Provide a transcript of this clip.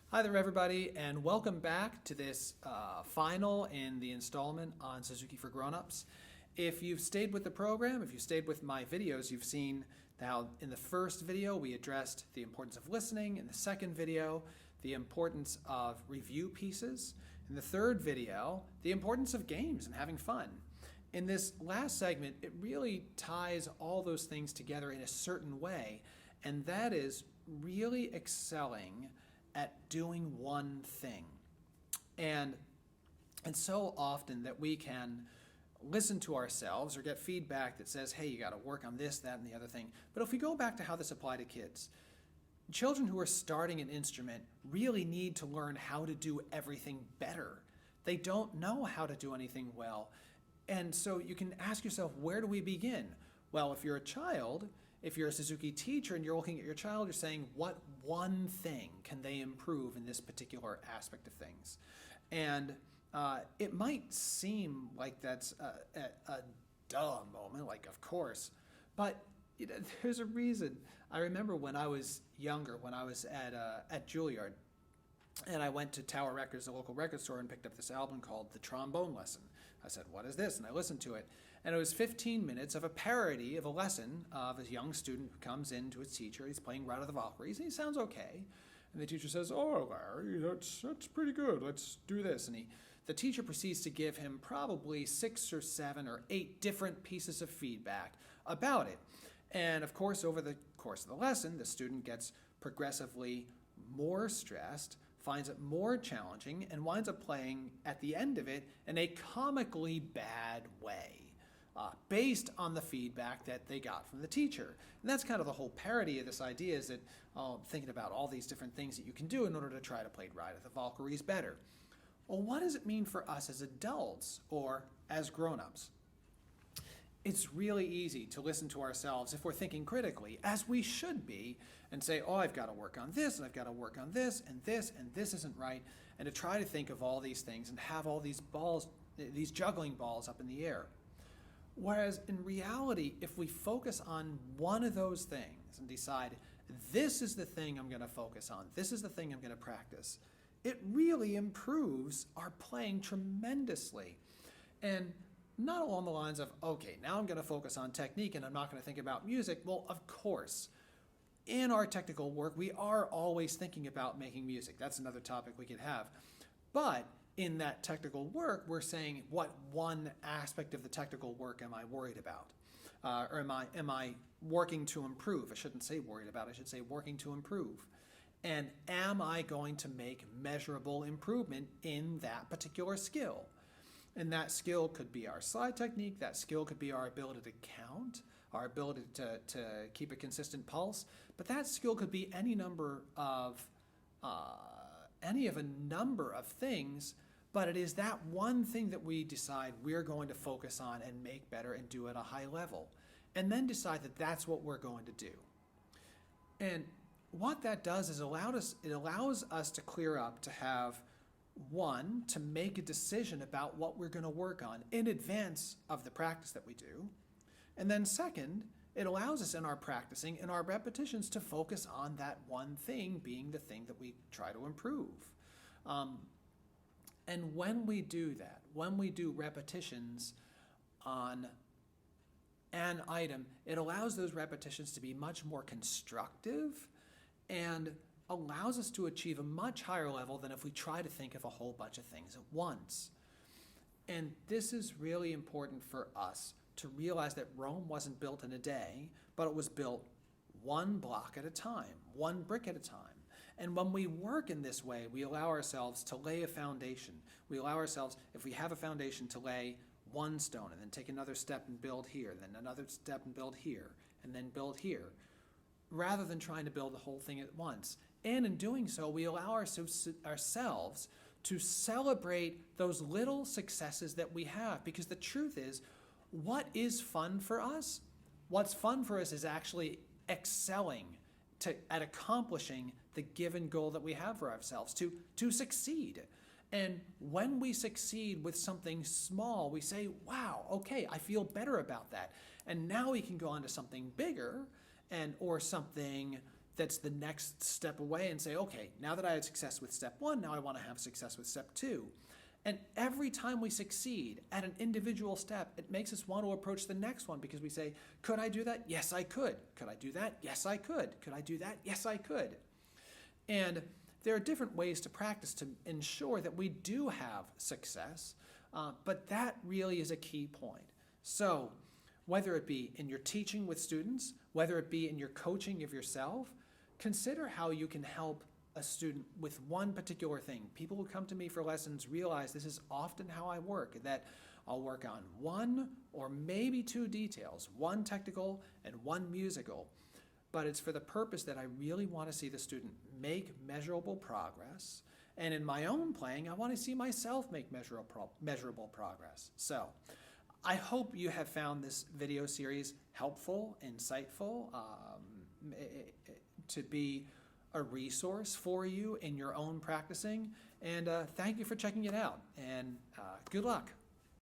Hi there, everybody, and welcome back to this final in the installment on Suzuki for Grown-Ups. If you've stayed with the program, if you've stayed with my videos, you've seen how in the first video we addressed the importance of listening, in the second video, the importance of review pieces, in the third video, the importance of games and having fun. In this last segment, it really ties all those things together in a certain way, and that is really excelling at doing one thing. And it's so often that we can listen to ourselves or get feedback that says, hey, you got to work on this, that, and the other thing. But if we go back to how this applies to kids, children who are starting an instrument really need to learn how to do everything better. They don't know how to do anything well. And so you can ask yourself, where do we begin? Well, if you're a child, if you're a Suzuki teacher and you're looking at your child, you're saying, what one thing can they improve in this particular aspect of things? And it might seem like that's a duh moment, like, of course, but there's a reason. I remember when I was younger, when I was at Juilliard, and I went to Tower Records, the local record store, and picked up this album called The Trombone Lesson. I said, what is this? And I listened to it. And it was 15 minutes of a parody of a lesson of a young student who comes in to his teacher. He's playing Ride of the Valkyries, and he sounds okay. And the teacher says, oh, Larry, that's pretty good. Let's do this. And the teacher proceeds to give him probably 6 or 7 or 8 different pieces of feedback about it. And of course, over the course of the lesson, the student gets progressively more stressed, finds it more challenging, and winds up playing at the end of it in a comically bad way, based on the feedback that they got from the teacher. And that's kind of the whole parody of this idea, is that thinking about all these different things that you can do in order to try to play Ride of the Valkyries better. Well, what does it mean for us as adults or as grown-ups? It's really easy to listen to ourselves if we're thinking critically, as we should be, and say, oh, I've got to work on this, and I've got to work on this, and this isn't right, and to try to think of all these things and have all these balls, these juggling balls up in the air. Whereas in reality, if we focus on one of those things and decide, this is the thing I'm going to focus on, this is the thing I'm going to practice, it really improves our playing tremendously. And not along the lines of, okay, now I'm going to focus on technique and I'm not going to think about music. Well, of course, in our technical work, we are always thinking about making music. That's another topic we could have. But in that technical work, we're saying, what one aspect of the technical work am I worried about? Or am I working to improve? I shouldn't say worried about, I should say working to improve. And am I going to make measurable improvement in that particular skill? And that skill could be our slide technique, that skill could be our ability to count, our ability to keep a consistent pulse, but that skill could be any of a number of things, but it is that one thing that we decide we're going to focus on and make better and do at a high level, and then decide that that's what we're going to do. And what that does is it allows us to clear up, to have one, to make a decision about what we're going to work on in advance of the practice that we do. And then second, it allows us in our practicing, in our repetitions, to focus on that one thing being the thing that we try to improve. And when we do that, when we do repetitions on an item, it allows those repetitions to be much more constructive and allows us to achieve a much higher level than if we try to think of a whole bunch of things at once. And this is really important for us to realize that Rome wasn't built in a day, but it was built one block at a time, one brick at a time. And when we work in this way, we allow ourselves to lay a foundation. We allow ourselves, if we have a foundation, to lay one stone and then take another step and build here, then another step and build here, and then build here, rather than trying to build the whole thing at once. And in doing so, we allow ourselves to celebrate those little successes that we have. Because the truth is, what is fun for us? What's fun for us is actually excelling at accomplishing the given goal that we have for ourselves, to succeed. And when we succeed with something small, we say, wow, okay, I feel better about that. And now we can go on to something bigger or something that's the next step away and say, okay, now that I had success with step 1, now I want to have success with step 2. And every time we succeed at an individual step, it makes us want to approach the next one because we say, could I do that? Yes, I could. Could I do that? Yes, I could. Could I do that? Yes, I could. And there are different ways to practice to ensure that we do have success, but that really is a key point. So whether it be in your teaching with students, whether it be in your coaching of yourself, consider how you can help a student with one particular thing. People who come to me for lessons realize this is often how I work, that I'll work on one or maybe 2 details, one technical and one musical, but it's for the purpose that I really want to see the student make measurable progress. And in my own playing, I want to see myself make measurable progress. So I hope you have found this video series helpful, insightful, to be a resource for you in your own practicing. And thank you for checking it out. And good luck.